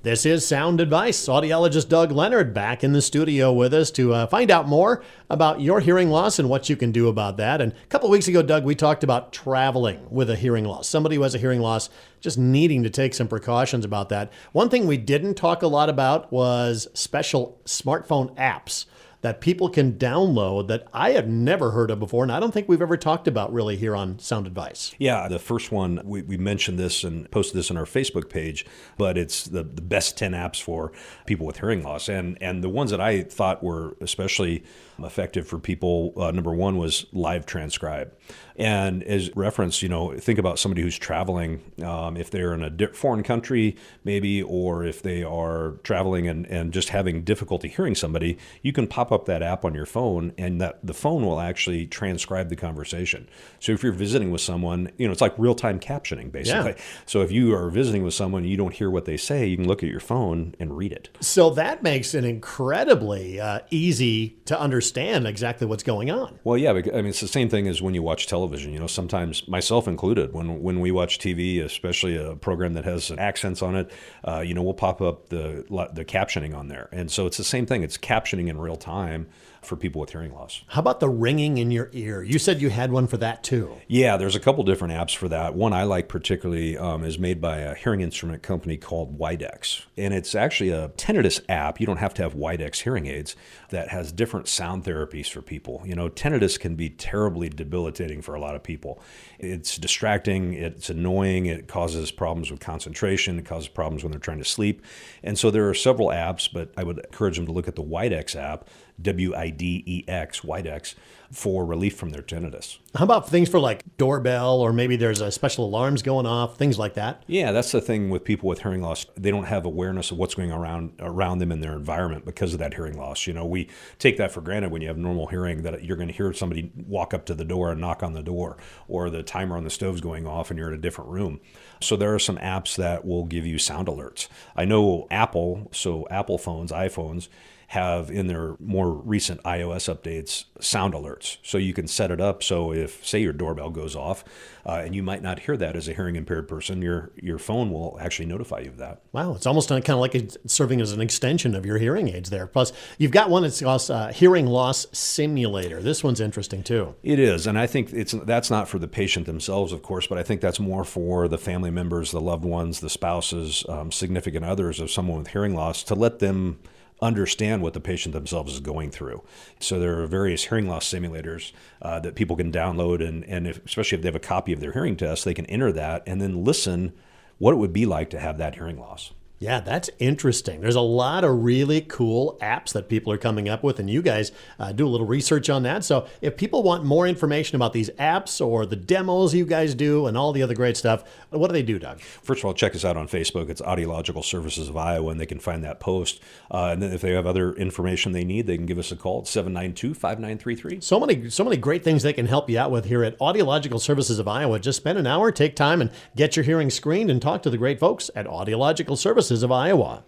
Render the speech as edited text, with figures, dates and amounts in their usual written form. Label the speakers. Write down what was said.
Speaker 1: This is Sound Advice. Audiologist Doug Leonard back in the studio with us to find out more about your hearing loss and what you can do about that. And a couple of weeks ago, Doug, we talked about traveling with a hearing loss. Somebody who has a hearing loss just needing to take some precautions about that. One thing we didn't talk a lot about was special smartphone apps that people can download that I have never heard of before, and I don't think we've ever talked about really here on Sound Advice.
Speaker 2: Yeah, the first one, we mentioned this and posted this on our Facebook page, but it's the best 10 apps for people with hearing loss. And the ones that I thought were especially effective for people, number one was Live Transcribe. And as reference, think about somebody who's traveling, if they're in a foreign country maybe, or if they are traveling and just having difficulty hearing somebody, you can pop up that app on your phone and that the phone will actually transcribe the conversation. So if you're visiting with someone, it's like real-time captioning basically.
Speaker 1: Yeah.
Speaker 2: So if you are visiting with someone and you don't hear what they say, you can look at your phone and read it.
Speaker 1: So that makes it incredibly easy to understand exactly what's going on.
Speaker 2: Well, yeah, it's the same thing as when you watch television. Sometimes, myself included, when we watch TV, especially a program that has accents on it, we'll pop up the captioning on there. And so it's the same thing. It's captioning in real time for people with hearing loss.
Speaker 1: How about the ringing in your ear? You said you had one for that too.
Speaker 2: Yeah, there's a couple different apps for that. One I like particularly is made by a hearing instrument company called Widex. And it's actually a tinnitus app. You don't have to have Widex hearing aids that has different sound therapies for people. Tinnitus can be terribly debilitating for a lot of people. It's distracting, it's annoying, it causes problems with concentration, it causes problems when they're trying to sleep. And so there are several apps, but I would encourage them to look at the Widex app, WIDEX, Widex, for relief from their tinnitus.
Speaker 1: How about things for like doorbell, or maybe there's a special alarms going off, things like that?
Speaker 2: Yeah, that's the thing with people with hearing loss. They don't have awareness of what's going on around them in their environment because of that hearing loss. We take that for granted when you have normal hearing, that you're going to hear somebody walk up to the door and knock on the door, or the timer on the stove's going off and you're in a different room. So there are some apps that will give you sound alerts. I know Apple phones, iPhones, have in their more recent iOS updates sound alerts. So you can set it up so if, say, your doorbell goes off, and you might not hear that as a hearing impaired person, your phone will actually notify you of that.
Speaker 1: Wow, it's almost kind of like it's serving as an extension of your hearing aids there. Plus, you've got one that's called Hearing Loss Simulator. This one's interesting too.
Speaker 2: It is, and I think that's not for the patient themselves, of course, but I think that's more for the family members, the loved ones, the spouses, significant others of someone with hearing loss, to let them understand what the patient themselves is going through. So there are various hearing loss simulators that people can download, and especially if they have a copy of their hearing test, they can enter that and then listen what it would be like to have that hearing loss.
Speaker 1: Yeah, that's interesting. There's a lot of really cool apps that people are coming up with, and you guys do a little research on that. So if people want more information about these apps or the demos you guys do and all the other great stuff, what do they do, Doug?
Speaker 2: First of all, check us out on Facebook. It's Audiological Services of Iowa, and they can find that post. And then if they have other information they need, they can give us a call at 792-5933.
Speaker 1: So many great things they can help you out with here at Audiological Services of Iowa. Just spend an hour, take time, and get your hearing screened and talk to the great folks at Audiological Services of Iowa.